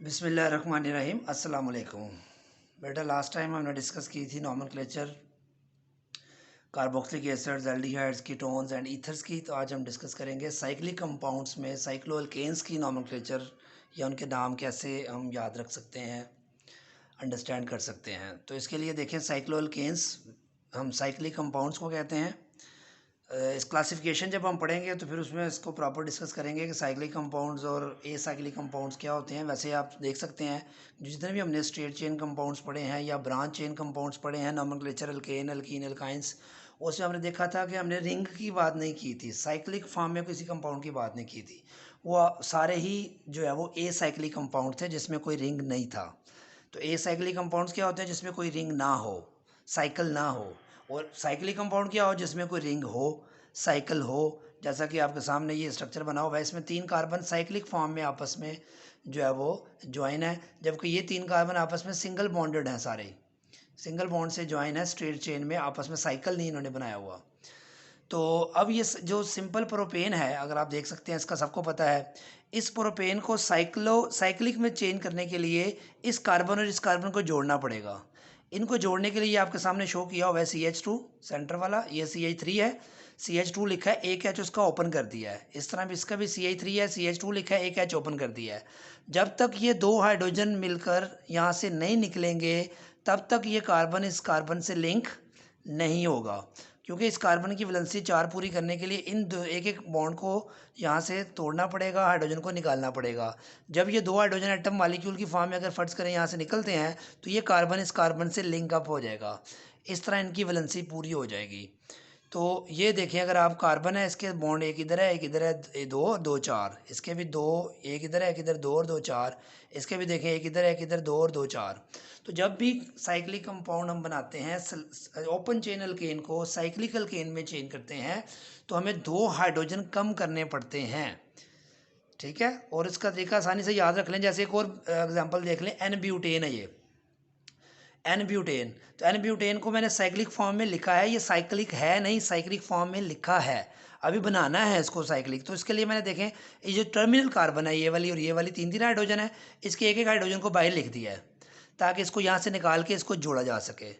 बिस्मिल्लाहिर्रहमानिर्रहीम। अस्सलाम वालेकुम। बेटा, लास्ट टाइम हमने डिस्कस की थी nomenclature carboxylic acids, aldehydes, ketones and ethers की। तो आज हम डिस्कस करेंगे साइक्लिक कंपाउंड्स में साइक्लोअल्केन्स की नॉमेनक्लेचर या उनके नाम कैसे हम याद रख सकते हैं, अंडरस्टैंड कर सकते हैं। तो इसके लिए देखें, साइक्लोअल्केन्स हम साइक्लिक कंपाउंड्स को कहते हैं। इस क्लासिफिकेशन जब हम पढ़ेंगे तो फिर उसमें इसको प्रॉपर डिस्कस करेंगे कि साइक्लिक कंपाउंड्स और ए साइक्लिक कंपाउंड्स क्या होते हैं। वैसे आप देख सकते हैं जितने भी हमने स्ट्रेट चेन कंपाउंड्स पढ़े हैं या ब्रांच चेन कंपाउंड्स पढ़े हैं, नॉमेनक्लेचर, अल्केन, अल्कीन, अल्काइंस, उसमें हमने देखा था कि हमने रिंग की बात नहीं की थी, साइक्लिक फॉर्म में किसी कंपाउंड की बात नहीं की थी। वो सारे ही जो है वो ए साइक्लिक कंपाउंड थे जिसमें कोई रिंग नहीं था। तो ए साइक्लिक कंपाउंड्स क्या होते हैं? जिसमें कोई रिंग ना हो, साइकिल ना हो। और साइक्लिक कंपाउंड क्या हो? जिसमें कोई रिंग हो, साइकिल हो। जैसा कि आपके सामने ये स्ट्रक्चर बना हुआ है, इसमें 3 कार्बन साइक्लिक फॉर्म में आपस में जो है वो ज्वाइन है, जबकि ये 3 कार्बन आपस में सिंगल बॉन्डेड हैं, सारे सिंगल बॉन्ड से ज्वाइन है स्ट्रेट चेन में, आपस में साइकिल नहीं इन्होंने बनाया हुआ। तो अब ये जो सिंपल प्रोपेन है, अगर आप देख सकते हैं, इसका सबको पता है, इस प्रोपेन को साइक्लिक में चेंज करने के लिए इस कार्बन और इस कार्बन को जोड़ना पड़ेगा। इनको जोड़ने के लिए आपके सामने शो किया हुआ है CH2 सेंटर वाला, ये CH3 है, CH2 लिखा है, एक एच उसका ओपन कर दिया है। इस तरह भी इसका भी CH3 है, CH2 लिखा है, एक एच ओपन कर दिया है। जब तक ये 2 हाइड्रोजन मिलकर यहाँ से नहीं निकलेंगे तब तक ये कार्बन इस कार्बन से लिंक नहीं होगा, क्योंकि इस कार्बन की वैलेंसी 4 पूरी करने के लिए इन एक एक बॉन्ड को यहाँ से तोड़ना पड़ेगा, हाइड्रोजन को निकालना पड़ेगा। जब ये 2 हाइड्रोजन एटम मॉलिक्यूल की फॉर्म में अगर फर्ज करें यहाँ से निकलते हैं तो ये कार्बन इस कार्बन से लिंक अप हो जाएगा। इस तरह इनकी वैलेंसी पूरी हो जाएगी। तो ये देखें, अगर आप कार्बन है, इसके बॉन्ड एक इधर है, एक इधर है, 2 2 4, इसके भी 2, एक इधर है, एक इधर, 2 और 2 4, इसके भी देखें, एक इधर है, एक इधर, 2 और 2 4। तो जब भी साइक्लिक कंपाउंड हम बनाते हैं, ओपन चेन अल्केन को साइक्लिक अल्केन में चेंज करते हैं, तो हमें 2 हाइड्रोजन कम करने पड़ते हैं। ठीक है, और इसका तरीका आसानी से याद रख लें। जैसे एक और एग्जांपल देख लें, एन ब्यूटेन है, ये एन ब्यूटेन। तो एन ब्यूटेन को मैंने साइक्लिक फॉर्म में लिखा है, ये साइक्लिक है नहीं, साइक्लिक फॉर्म में लिखा है, अभी बनाना है इसको साइक्लिक। तो इसके लिए मैंने देखें, ये जो टर्मिनल कार्बन है, ये वाली और ये वाली 3 हाइड्रोजन है, इसके एक एक हाइड्रोजन को बाहर लिख दिया है ताकि इसको यहाँ से निकाल के इसको जोड़ा जा सके।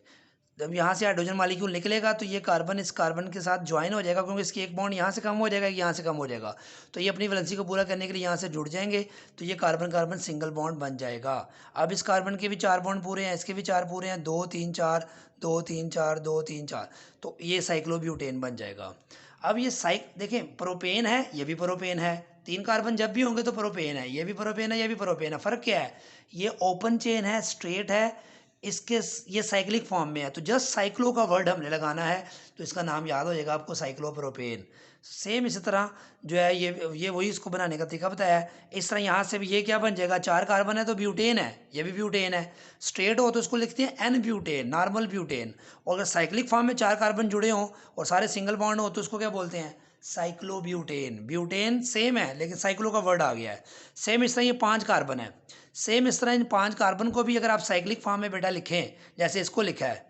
जब यहाँ से हाइड्रोजन मॉलिक्यूल निकलेगा तो ये कार्बन इस कार्बन के साथ ज्वाइन हो जाएगा, क्योंकि इसकी एक बॉन्ड यहाँ से कम हो जाएगा, यहाँ से कम हो जाएगा, तो ये अपनी वैलेंसी को पूरा करने के लिए यहाँ से जुड़ जाएंगे, तो ये कार्बन कार्बन सिंगल बॉन्ड बन जाएगा। अब इस कार्बन के भी 4 बॉन्ड पूरे हैं, इसके भी 4 पूरे हैं, 2 3 4, 2 3 4, 2 3 4, तो ये साइक्लोब्यूटेन बन जाएगा। अब ये देखें, प्रोपेन है, ये भी प्रोपेन है, 3 कार्बन जब भी होंगे तो प्रोपेन है, ये भी प्रोपेन है, ये भी प्रोपेन है। फ़र्क क्या है? ये ओपन चेन है, स्ट्रेट है, इसके ये साइक्लिक फॉर्म में है, तो जस्ट साइक्लो का वर्ड हमने लगाना है तो इसका नाम याद हो जाएगा आपको, साइक्लोप्रोपेन। सेम इसी तरह जो है ये वही इसको बनाने का तरीका बताया है। इस तरह यहाँ से भी ये क्या बन जाएगा, 4 कार्बन है तो ब्यूटेन है, ये भी ब्यूटेन है। स्ट्रेट हो तो इसको लिखते हैं एन ब्यूटेन, नॉर्मल ब्यूटेन। और अगर साइक्लिक फॉर्म में 4 कार्बन जुड़े हों और सारे सिंगल बॉन्ड हो तो उसको क्या बोलते हैं? साइक्लोब्यूटेन। ब्यूटेन सेम है लेकिन साइक्लो का वर्ड आ गया है। सेम इस तरह ये 5 कार्बन है, सेम इस तरह इन 5 कार्बन को भी अगर आप साइक्लिक फॉर्म में बेटा लिखें, जैसे इसको लिखा है,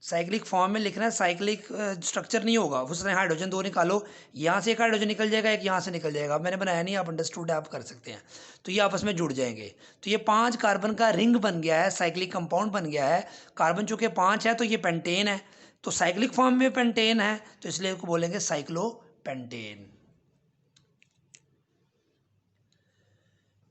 साइक्लिक फॉर्म में लिखना है, साइक्लिक स्ट्रक्चर नहीं होगा उस तरह। हाइड्रोजन 2 निकालो, यहाँ से एक हाइड्रोजन निकल जाएगा, एक यहाँ से निकल जाएगा, मैंने बनाया नहीं, आप अंडरस्टूड आप कर सकते हैं। तो ये आपस में जुड़ जाएंगे, तो ये 5 कार्बन का रिंग बन गया है, साइक्लिक कंपाउंड बन गया है। कार्बन चूंकि 5 है तो ये पेंटेन है, तो साइक्लिक फॉर्म में पेंटेन है, तो इसलिए इसको बोलेंगे साइक्लोपेंटेन।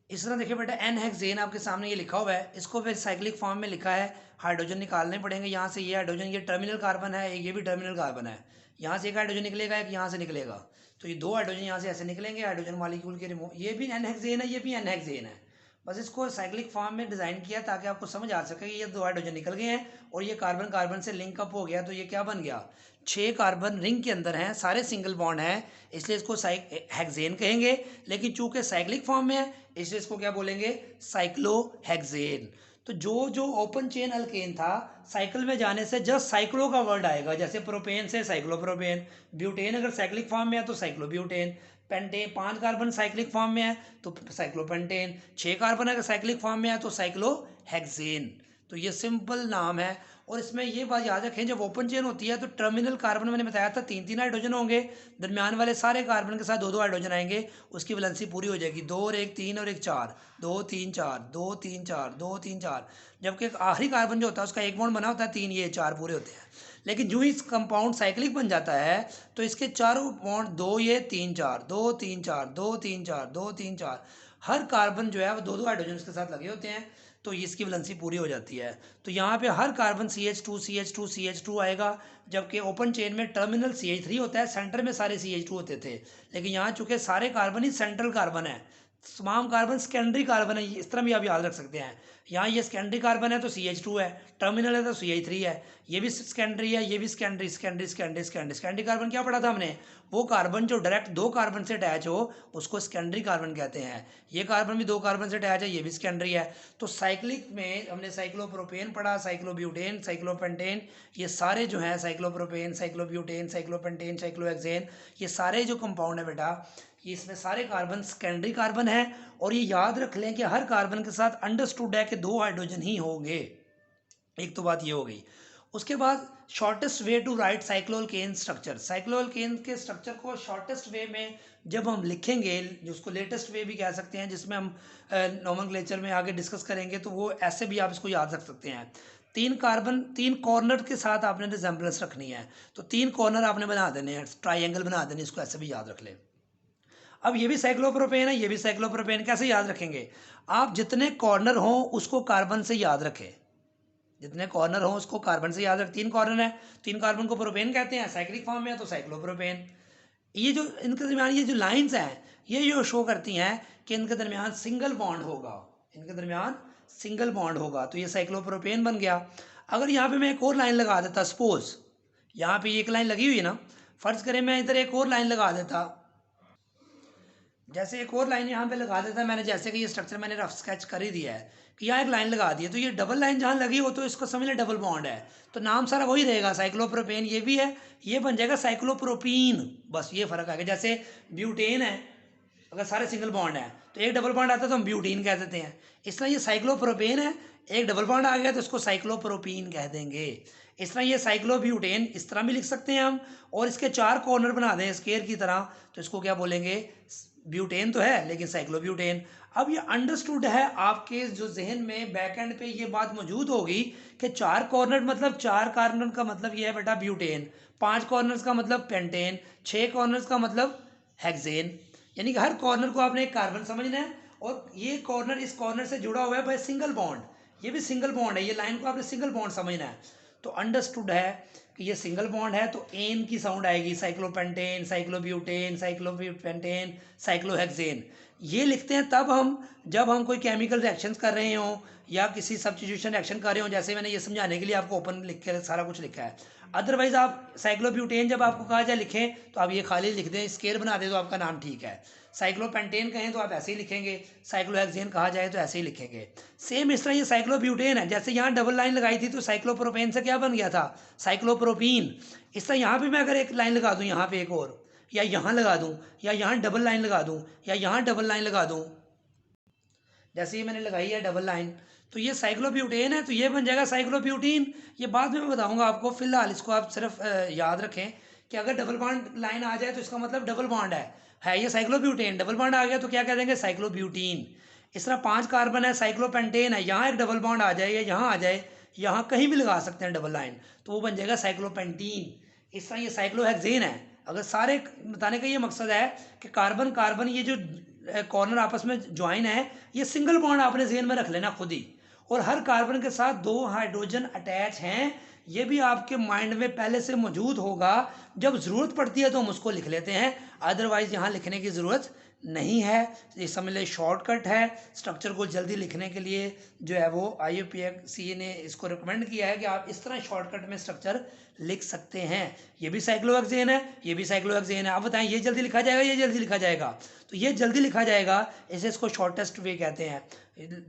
इस तरह देखिए बेटा, एन हेक्सेन आपके सामने ये लिखा हुआ है, इसको फिर साइक्लिक फॉर्म में लिखा है, हाइड्रोजन निकालने पड़ेंगे यहाँ से। ये हाइड्रोजन, ये टर्मिनल कार्बन है, ये भी टर्मिनल कार्बन है, यहाँ से एक हाइड्रोजन निकलेगा, एक यहाँ से निकलेगा, तो ये 2 हाइड्रोजन यहाँ से ऐसे निकलेंगे, हाइड्रोजन मॉलिक्यूल के रिमूव। ये भी एन हेक्सेन है, ये भी एन हेक्सेन है, बस इसको साइक्लिक फॉर्म में डिज़ाइन किया ताकि आपको समझ आ सके कि ये 2 हाइड्रोजन निकल गए हैं और ये कार्बन कार्बन से लिंक अप हो गया, तो ये क्या बन गया, 6 कार्बन रिंग के अंदर हैं, सारे सिंगल बॉन्ड हैं, इसलिए इसको हेक्सेन कहेंगे। लेकिन चूंकि साइक्लिक फॉर्म में है इसलिए इसको क्या बोलेंगे, साइक्लोहेक्सेन। तो जो जो ओपन चेन अल्केन था, साइकिल में जाने से जस्ट साइक्लो का वर्ड आएगा, जैसे प्रोपेन से साइक्लोप्रोपेन, ब्यूटेन अगर साइक्लिक फॉर्म में है तो cyclobutane, pentane 5 carbon cyclic form में है तो साइक्लोपेंटेन, 6 कार्बन अगर साइक्लिक फॉर्म में है तो साइक्लोहेक्सेन। तो ये सिंपल नाम है। और इसमें ये बात याद रखें, जब ओपन चेन होती है तो टर्मिनल कार्बन मैंने बताया था 3-3 हाइड्रोजन होंगे, दरमियान वाले सारे कार्बन के साथ 2-2 हाइड्रोजन आएंगे, उसकी वैलेंसी पूरी हो जाएगी। 2 और 1 3 और 1 4, 2 3 4, 2 3 4, 2 3 4। जबकि एक आखिरी कार्बन जो होता है उसका एक बॉन्ड बना होता है, 3 ये 4 पूरे होते हैं। लेकिन जो इस कंपाउंड साइक्लिक बन जाता है तो इसके चारों बॉन्ड 2 ये 3 4, 2 3 4, 2 3 4, 2 3 4, हर कार्बन जो है वो 2-2 हाइड्रोजन के साथ लगे होते हैं, तो इसकी वैलेंसी पूरी हो जाती है। तो यहाँ पे हर कार्बन CH2 CH2 CH2 आएगा, जबकि ओपन चेन में टर्मिनल CH3 होता है, सेंटर में सारे CH2 होते थे। लेकिन यहाँ चूंकि सारे कार्बन ही सेंट्रल कार्बन है, तमाम कार्बन सेकेंडरी कार्बन है, इस तरह भी आप याद रख सकते हैं। यहाँ ये सेकेंडरी कार्बन है तो CH2 है, टर्मिनल है तो CH3 है, ये भी सेकेंडरी है, ये भी secondary secondary secondary secondary secondary carbon क्या पढ़ा था हमने, वो कार्बन जो डायरेक्ट 2 कार्बन से अटैच हो उसको सेकेंडरी कार्बन कहते हैं। ये कार्बन भी 2 कार्बन से अटैच है, ये भी सेकेंडरी है। तो साइक्लिक में हमने साइक्लोप्रोपेन पढ़ा, साइक्लोब्यूटेन, साइक्लोपेंटेन, ये सारे जो हैं साइक्लोप्रोपेन, साइक्लोब्यूटेन, साइक्लोपेंटेन, साइक्लोहेक्सेन, ये सारे जो कंपाउंड है बेटा, ये इसमें सारे कार्बन सेकेंडरी कार्बन है। और ये याद रख लें कि हर कार्बन के साथ अंडरस्टूड है कि 2 हाइड्रोजन ही होंगे। एक तो बात ये हो गई। उसके बाद shortest way to write cycloalkane structure, cycloalkane के स्ट्रक्चर को शॉर्टेस्ट वे में जब हम लिखेंगे, जिसको लेटेस्ट वे भी कह सकते हैं, जिसमें हम नोमेनक्लेचर में आगे डिस्कस करेंगे, तो वो ऐसे भी आप इसको याद रख सकते हैं। 3 कार्बन 3 कॉर्नर के साथ आपने रिजेंबलेंस रखनी है, तो 3 कॉर्नर आपने बना देने हैं, ट्राइंगल बना देने, इसको ऐसे भी याद रख लें। अब ये भी साइक्लोप्रोपेन है, ये भी साइक्लोप्रोपेन, कैसे याद रखेंगे, आप जितने कॉर्नर हों उसको कार्बन से याद रखें, जितने कॉर्नर हो उसको कार्बन से याद रख। 3 कॉर्नर है, 3 कार्बन को प्रोपेन कहते हैं, साइक्लिक फॉर्म में है तो साइक्लोप्रोपेन। ये जो इनके दरमियान ये जो लाइंस हैं, ये जो शो करती हैं कि इनके दरमियान सिंगल बॉन्ड होगा, इनके दरमियान सिंगल बॉन्ड होगा, तो ये साइक्लोप्रोपेन बन गया। अगर यहाँ पे मैं एक और लाइन लगा देता, सपोज यहाँ पे एक लाइन लगी हुई है ना, फर्ज करें मैं इधर एक और लाइन लगा देता, जैसे एक और लाइन यहाँ पे लगा देता मैंने, जैसे कि ये स्ट्रक्चर मैंने रफ स्केच कर ही दिया है कि यहाँ एक लाइन लगा दी है, तो ये डबल लाइन जहाँ लगी हो तो इसको समझ लें डबल बॉन्ड है, तो नाम सारा वही रहेगा, साइक्लोप्रोपेन ये भी है, ये बन जाएगा साइक्लोप्रोपीन, बस ये फर्क आएगा। जैसे ब्यूटेन है, अगर सारे सिंगल बॉन्ड है तो एक डबल बॉन्ड आता है तो हम ब्यूटीन कह देते हैं, इस तरह ये साइक्लोप्रोपेन है, एक डबल बॉन्ड आ गया तो इसको साइक्लोप्रोपीन कह देंगे। इस तरह ये साइक्लोब्यूटेन इस तरह भी लिख सकते हैं हम, और इसके 4 कॉर्नर बना दें स्क्वायर की तरह, तो इसको क्या बोलेंगे, ब्यूटेन तो है लेकिन साइक्लोब्यूटेन। अब ये अंडरस्टूड है, आपके जो जहन में बैक एंड पे ये बात मौजूद होगी कि 4 कॉर्नर मतलब 4 कॉर्नर का मतलब ये है बेटा ब्यूटेन, 5 कॉर्नर्स का मतलब पेंटेन, 6 कॉर्नर्स का मतलब हेक्सेन, यानी कि हर कॉर्नर को आपने एक कार्बन समझना है, और ये कॉर्नर इस कॉर्नर से जुड़ा हुआ है बाय सिंगल बॉन्ड, ये भी सिंगल बॉन्ड है, ये लाइन को आपने सिंगल बॉन्ड समझना है। तो अंडरस्टूड है कि ये सिंगल बॉन्ड है, तो एन की साउंड आएगी, साइक्लोपेंटेन, साइक्लोब्यूटेन, साइक्लोपेंटेन, साइक्लोहेक्सेन। ये लिखते हैं तब हम जब हम कोई केमिकल रिएक्शंस कर रहे हों या किसी सब्स्टिट्यूशन रिएक्शन कर रहे हों, जैसे मैंने ये समझाने के लिए आपको ओपन लिख के सारा कुछ लिखा है। अदरवाइज आप साइक्लोब्यूटेन जब आपको कहा जाए लिखें तो आप ये खाली लिख दें, स्केयर बना दें तो आपका नाम ठीक है। साइक्लोपेंटेन कहें तो आप ऐसे ही लिखेंगे, साइक्लोहेक्सेन कहा जाए तो ऐसे ही लिखेंगे। सेम इस तरह ये साइक्लोब्यूटेन है, जैसे यहाँ डबल लाइन लगाई थी तो साइक्लोप्रोपेन से क्या बन गया था, साइक्लोप्रोपीन। इस तरह यहाँ पे मैं अगर एक लाइन लगा दूँ यहाँ पे एक और, या यहाँ लगा दूँ, या यहाँ डबल लाइन लगा दूँ, या यहाँ डबल लाइन लगा दूँ, जैसे ये मैंने लगाई है डबल लाइन, तो ये साइक्लोब्यूटेन है, तो ये बन जाएगा साइक्लोब्यूटीन। ये बाद में मैं बताऊंगा आपको, फिलहाल इसको आप सिर्फ याद रखें कि अगर डबल बॉन्ड लाइन आ जाए तो इसका मतलब डबल बॉन्ड है ये साइक्लोब्यूटेन, डबल बॉन्ड आ गया तो क्या कह देंगे, साइक्लोब्यूटीन। इस तरह 5 कार्बन है, साइक्लोपेंटेन है, यहाँ एक डबल बॉन्ड आ जाए या यहाँ आ जाए, यहाँ कहीं भी लगा सकते हैं डबल लाइन, तो वो बन जाएगा साइक्लोपेंटीन। इस तरह ये साइक्लोहेक्सेन है। अगर सारे बताने का ये मकसद है कि कार्बन कार्बन ये जो कॉर्नर आपस में ज्वाइन है, ये सिंगल बॉन्ड आपने जेन में रख लेना खुद ही, और हर कार्बन के साथ 2 हाइड्रोजन अटैच हैं, ये भी आपके माइंड में पहले से मौजूद होगा, जब ज़रूरत पड़ती है तो हम उसको लिख लेते हैं, अदरवाइज़ यहाँ लिखने की ज़रूरत नहीं है। ये समझ ले शॉर्टकट है स्ट्रक्चर को जल्दी लिखने के लिए, जो है वो IUPAC ने इसको रिकमेंड किया है कि आप इस तरह शॉर्टकट में स्ट्रक्चर लिख सकते हैं। ये भी साइक्लोहेक्सेन है, ये भी साइक्लोहेक्सेन है, आप बताएं ये जल्दी लिखा जाएगा, ये जल्दी लिखा जाएगा, तो ये जल्दी लिखा जाएगा, इसे इसको शॉर्टेस्ट वे कहते हैं।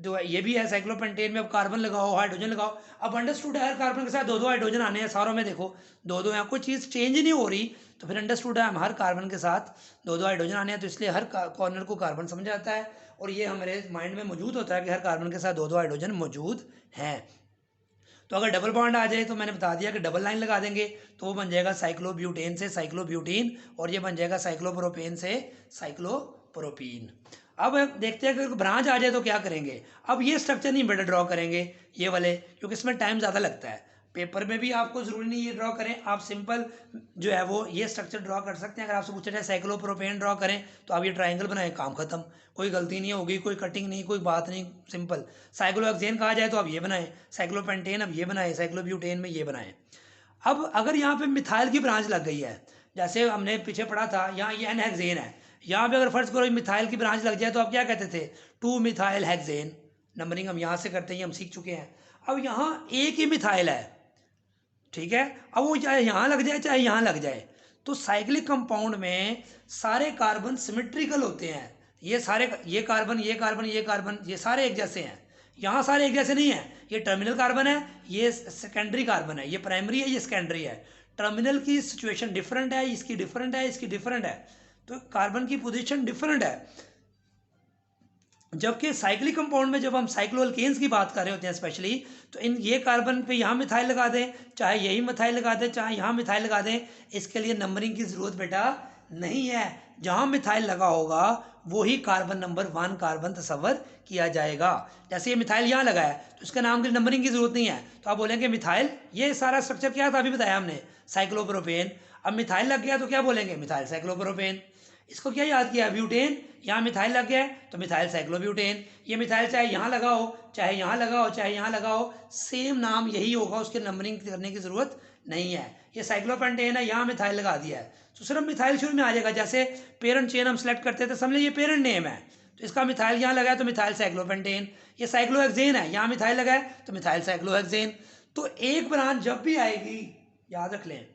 जो ये भी है साइक्लोपेंटेन में, अब कार्बन लगाओ हाइड्रोजन लगाओ, अब अंडरस्टूड है हर कार्बन के साथ 2-2 हाइड्रोजन आने हैं, सारों में देखो 2-2 हैं, कोई चीज़ चेंज नहीं हो रही, तो फिर अंडरस्टूड है हम हर कार्बन के साथ 2-2 हाइड्रोजन आने हैं, तो इसलिए हर कॉर्नर को कार्बन समझा जाता है, और ये हमारे माइंड में मौजूद होता है कि हर कार्बन के साथ 2-2 हाइड्रोजन मौजूद हैं। तो अगर डबल बॉन्ड आ जाए तो मैंने बता दिया कि डबल लाइन लगा देंगे तो वो बन जाएगा साइक्लोब्यूटेन से साइक्लोब्यूटीन, और ये बन जाएगा साइक्लोप्रोपेन से साइक्लोप्रोपीन। अब देखते हैं कि ब्रांच आ जाए तो क्या करेंगे। अब ये स्ट्रक्चर नहीं बेटा ड्रॉ करेंगे ये वाले, क्योंकि इसमें टाइम ज़्यादा लगता है। पेपर में भी आपको ज़रूरी नहीं ये ड्रॉ करें, आप सिंपल जो है वो ये स्ट्रक्चर ड्रॉ कर सकते हैं। अगर आपसे पूछा जाए साइक्लोप्रोपेन ड्रॉ करें तो आप ये ट्राइंगल बनाएं, काम खत्म, कोई गलती नहीं होगी, कोई कटिंग नहीं, कोई बात नहीं, सिंपल। साइक्लोहेक्सेन कहा जाए तो आप ये बनाएं, साइक्लोपेंटेन अब ये बनाएं, साइक्लोब्यूटेन में ये बनाएं। अब अगर यहाँ पे मिथाइल की ब्रांच लग गई है, जैसे हमने पीछे पढ़ा था, यहाँ ये एन हेक्सेन है, यहाँ पे अगर फर्ज करो मिथाइल की ब्रांच लग जाए तो आप क्या कहते थे, 2 मिथाइल हेक्सेन। नंबरिंग हम यहाँ से करते हैं, हम सीख चुके हैं। अब यहाँ एक ही मिथाइल है, ठीक है। अब वो चाहे यहाँ लग जाए चाहे यहाँ लग जाए, तो साइक्लिक कंपाउंड में सारे कार्बन सिमेट्रिकल होते हैं। ये सारे, ये कार्बन ये कार्बन ये कार्बन ये सारे एक जैसे हैं। यहाँ सारे एक जैसे नहीं है, ये टर्मिनल कार्बन है, ये सेकेंडरी कार्बन है, ये प्राइमरी है, ये सेकेंडरी है। टर्मिनल की सिचुएशन डिफरेंट है, इसकी डिफरेंट है, इसकी डिफरेंट है, तो कार्बन की पोजीशन डिफरेंट है। जबकि साइक्लिक कंपाउंड में जब हम साइक्लोअल्केन्स की बात कर रहे होते हैं स्पेशली, तो इन ये कार्बन पे यहाँ मिथाइल लगा दें, चाहे यही मिथाइल लगा दें, चाहे यहाँ मिथाइल लगा दें, इसके लिए नंबरिंग की ज़रूरत बेटा नहीं है। जहाँ मिथाइल लगा होगा वही कार्बन नंबर 1 कार्बन तस्वर किया जाएगा। जैसे ये मिथाइल यहाँ लगा है तो इसका नाम की नंबरिंग की ज़रूरत नहीं है, तो आप बोलेंगे मिथाइल, ये सारा स्ट्रक्चर क्या था अभी बताया हमने, साइक्लोप्रोपेन। अब मिथाइल लग गया तो क्या बोलेंगे, मिथाइल साइक्लोप्रोपेन। इसको क्या याद किया, ब्यूटेन, यहाँ मिथाइल लग गया तो मिथाइल साइक्लोब्यूटेन। ये मिथाइल चाहे यहाँ लगा हो, चाहे यहाँ लगा हो, चाहे यहाँ लगा हो, सेम नाम यही होगा, उसके नंबरिंग करने की ज़रूरत नहीं है। ये साइक्लोपेंटेन है, यहाँ मिथाइल लगा दिया है तो सिर्फ मिथाइल शुरू में आ जाएगा। जैसे पेरेंट चेन हम सेलेक्ट करते थे, समझ लीजिए ये पेरेंट नेम है, तो इसका मिथाइल यहाँ लगा है तो मिथाइल साइक्लोपेंटेन। ये साइक्लोहेक्सेन है, यहाँ मिथाइल लगा है तो मिथाइल साइक्लोहेक्सेन। तो एक ब्रांच जब भी आएगी, याद रख लें,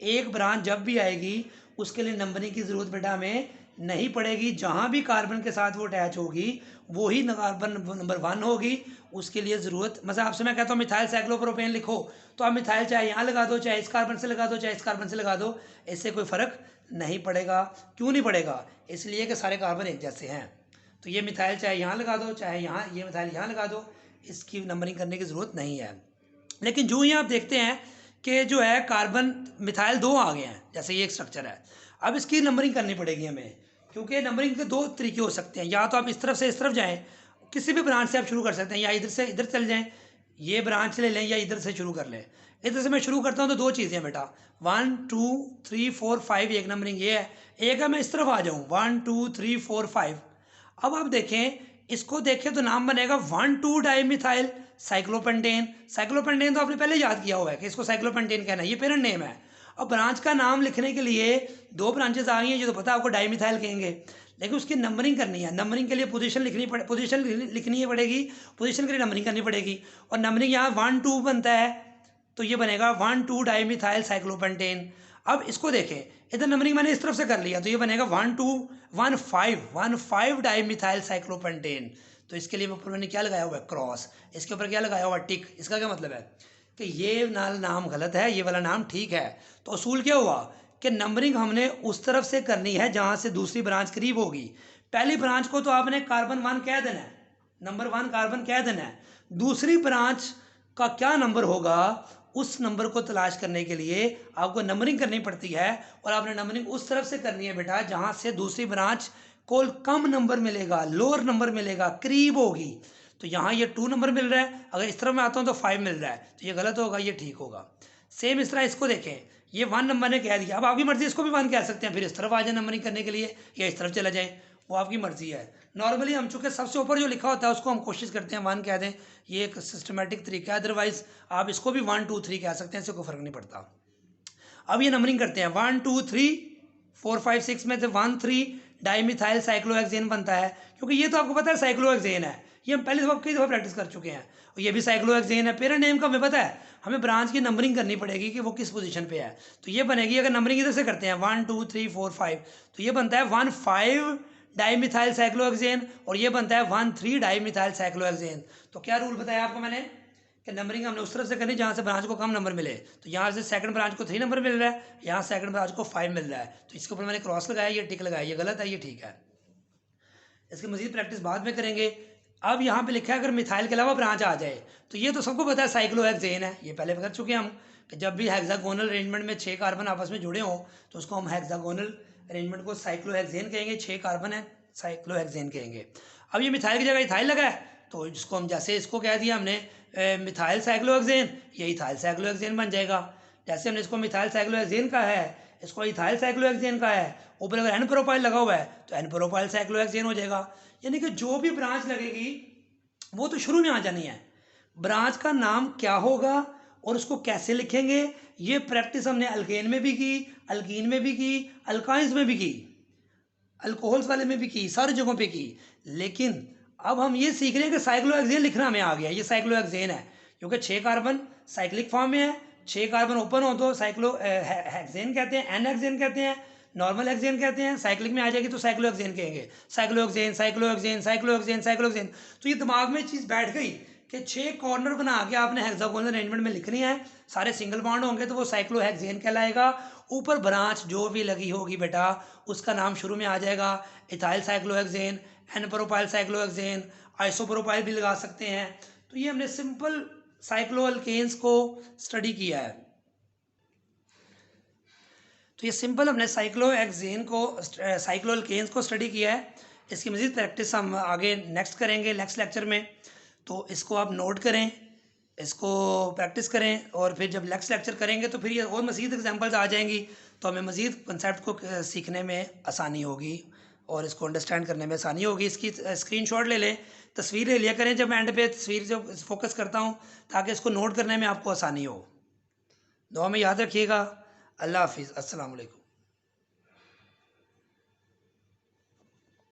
एक ब्रांच जब भी आएगी उसके लिए नंबरिंग की ज़रूरत बेटा हमें नहीं पड़ेगी। जहाँ भी कार्बन के साथ वो अटैच होगी वही कार्बन नंबर 1 होगी, उसके लिए ज़रूरत। मतलब आपसे मैं कहता हूँ मिथाइल साइक्लोप्रोपेन लिखो, तो आप मिथाइल चाहे यहाँ लगा दो, चाहे इस कार्बन से लगा दो, चाहे इस कार्बन से लगा दो, इससे कोई फ़र्क नहीं पड़ेगा। क्यों नहीं पड़ेगा, इसलिए कि सारे कार्बन एक जैसे हैं। तो ये मिथाइल चाहे यहाँ लगा दो, चाहे यहाँ, ये मिथाइल यहाँ लगा दो, इसकी नंबरिंग करने की ज़रूरत नहीं है। लेकिन जो ही आप देखते हैं कि जो है कार्बन मिथाइल 2 आ गए हैं, जैसे ये एक स्ट्रक्चर है, अब इसकी नंबरिंग करनी पड़ेगी हमें, क्योंकि नंबरिंग के 2 तरीके हो सकते हैं। या तो आप इस तरफ से इस तरफ जाएं, किसी भी ब्रांच से आप शुरू कर सकते हैं, या इधर से इधर चल जाएं, ये ब्रांच ले लें, या इधर से शुरू कर लें। इधर से मैं शुरू करता हूँ तो 2 चीज़ें बेटा, 1 2 3 4 5 एक नंबरिंग ये है। एक है मैं इस तरफ आ जाऊँ, 1 2 3 4 5। अब आप देखें, इसको देखें तो नाम बनेगा 1,2 डाइमिथाइल साइक्लोपेंटेन। साइक्लोपेंटेन तो आपने पहले याद किया हुआ है कि इसको साइक्लोपेंटेन कहना है, ये पेरेंट नेम है। अब ब्रांच का नाम लिखने के लिए 2 ब्रांचेस आ गई हैं, जो तो पता है आपको डाइमिथाइल कहेंगे, लेकिन उसकी नंबरिंग करनी है। नंबरिंग के लिए पोजीशन लिखनी पड़ेगी, पोजीशन के लिए नंबरिंग करनी पड़ेगी। और नंबरिंग यहाँ 1 2 बनता है तो ये बनेगा 1,2 डाइमिथाइल साइक्लोपेंटेन। अब इसको देखें, इधर नंबरिंग मैंने इस तरफ से कर लिया तो ये बनेगा 1 2 1 5 डाइमिथाइल साइक्लोपेंटेन। तो इसके लिए ऊपर मैंने क्या लगाया हुआ है, क्रॉस, इसके ऊपर क्या लगाया हुआ है, टिक। इसका क्या मतलब है कि ये नाम गलत है, ये वाला नाम ठीक है। तो असूल क्या हुआ कि नंबरिंग हमने उस तरफ से करनी है जहाँ से दूसरी ब्रांच करीब होगी। पहली ब्रांच को तो आपने कार्बन 1 कह देना है, नंबर 1 कार्बन कह देना है। दूसरी ब्रांच का क्या नंबर होगा, उस नंबर को तलाश करने के लिए आपको नंबरिंग करनी पड़ती है, और आपने नंबरिंग उस तरफ से करनी है बेटा जहाँ से दूसरी ब्रांच को कम नंबर मिलेगा, लोअर नंबर मिलेगा, करीब होगी। तो यहाँ ये 2 नंबर मिल रहा है, अगर इस तरफ मैं आता हूँ तो 5 मिल रहा है, तो ये गलत होगा, ये ठीक होगा। सेम इस तरह इसको देखें, ये 1 नंबर ने कह दिया, अब आपकी मर्जी, इसको भी 1 कह सकते हैं, फिर इस तरफ आ जाए नंबरिंग करने के लिए, या इस तरफ चला जाए, वो आपकी मर्जी है। नॉर्मली हम चूँकि सबसे ऊपर जो लिखा होता है उसको हम कोशिश करते हैं 1 कह दें, ये एक सिस्टमेटिक तरीका है। अदरवाइज आप इसको भी 1 2 3 कह सकते हैं, इससे कोई फ़र्क नहीं पड़ता। अब ये नंबरिंग करते हैं, 1 2 3 4 5 6 में से 1 3 डाइमिथाइल साइक्लोहेक्सेन बनता है, क्योंकि ये तो आपको पता है साइक्लोहेक्सेन है, ये हम पहले दफ़ा कई दफ़ा प्रैक्टिस कर चुके हैं। और ये भी साइक्लोहेक्सेन है, पेरेंट नेम का हमें पता है, हमें ब्रांच की नंबरिंग करनी पड़ेगी कि वो किस पोजीशन पे है। तो ये बनेगी, अगर नंबरिंग इधर से करते हैं 1 2 3 4 5, तो ये बनता है 1 5 डाइमिथाइल साइक्लोहेक्सेन, और ये बनता है 1 3 डाइमिथाइल साइक्लोहेक्सेन। तो क्या रूल बताया आपको मैंने कि नंबरिंग हमने उस तरफ से करनी जहाँ से ब्रांच को कम नंबर मिले। तो यहाँ से सेकंड ब्रांच को 3 नंबर मिल रहा है, यहाँ सेकंड ब्रांच को 5 मिल रहा है, तो इसके ऊपर मैंने क्रॉस लगाया, ये टिक लगाया, ये गलत है, ये ठीक है। इसकी मज़ीद प्रैक्टिस बाद में करेंगे। अब यहाँ पे लिखा है अगर मिथाइल के अलावा ब्रांच आ जाए, तो ये तो सबको पता है साइक्लोहेक्सेन है, ये पहले कर चुके हैं हम कि जब भी हेक्सागोनल अरेंजमेंट में 6 कार्बन आपस में जुड़े हों तो उसको हम हेक्सागोनल अरेंजमेंट को साइक्लोहेक्सेन कहेंगे, 6 कार्बन है साइक्लोहेक्सेन कहेंगे। अब ये मिथाइल की जगह इथाइल लगा है, तो इसको हम जैसे इसको कह दिया हमने मिथाइल साइक्लोहेक्सेन, ये इथाइल साइक्लोहेक्सेन बन जाएगा। जैसे हमने इसको मिथाइल साइक्लोहेक्सेन का है, इसको इथाइल साइक्लोहेक्सेन का है, ऊपर अगर एन प्रोपाइल लगा हुआ है तो एन प्रोपाइल साइक्लोहेक्सेन हो जाएगा। यानी कि जो भी ब्रांच लगेगी वो तो शुरू में आ जानी है। ब्रांच का नाम क्या होगा और उसको कैसे लिखेंगे, ये प्रैक्टिस हमने अल्केन में भी की, अल्कीन में भी की, अल्काइंस में भी की, अल्कोहल्स वाले में भी की, सारी जगहों पे की। लेकिन अब हम ये सीख रहे हैं कि साइक्लोहेक्सेन लिखना हमें आ गया, ये साइक्लोहेक्सेन है क्योंकि 6 कार्बन साइक्लिक फॉर्म में है, 6 कार्बन ओपन हो तो साइक्लोहेक्सेन कहते हैं, एन हेक्सेन कहते हैं, नॉर्मल हेक्सेन कहते हैं, साइक्लिक में आ जाएगी तो साइक्लोहेक्सेन कहेंगे। साइक्लोहेक्सेन साइक्लोहेक्सेन साइक्लोहेक्सेन साइक्लोहेक्सेन, तो ये दिमाग में चीज़ बैठ गई कि 6 कॉर्नर बना के आपने हेक्सागोनल अरेंजमेंट में लिखनी है, सारे सिंगल बॉन्ड होंगे तो वो साइक्लोहेक्सेन कहलाएगा। ऊपर ब्रांच जो भी लगी होगी बेटा उसका नाम शुरू में आ जाएगा, ethyl cyclohexane, n propyl cyclohexane, isopropyl भी लगा सकते हैं। तो ये हमने सिंपल साइक्लोअल्केन्स को स्टडी किया है। तो ये सिंपल हमने साइक्लोहेक्सेन को साइक्लोअल्केन्स को स्टडी किया है। इसकी मज़ीद प्रैक्टिस हम आगे नेक्स्ट करेंगे नेक्स्ट लेक्चर में, तो इसको आप नोट करें, इसको प्रैक्टिस करें और फिर जब नेक्स्ट लेक्चर करेंगे तो फिर ये और मज़ीद एग्जांपल्स आ जाएंगी तो हमें मज़ीद कंसेप्ट को सीखने में आसानी होगी और इसको अंडरस्टैंड करने में आसानी होगी। इसकी स्क्रीनशॉट ले लें, तस्वीर ले लिया करें जब एंड पे तस्वीर जो फोकस करता हूँ, ताकि इसको नोट करने में आपको आसानी हो। दुआ में याद रखिएगा। अल्लाह हाफिज़, अस्सलाम वालेकुम।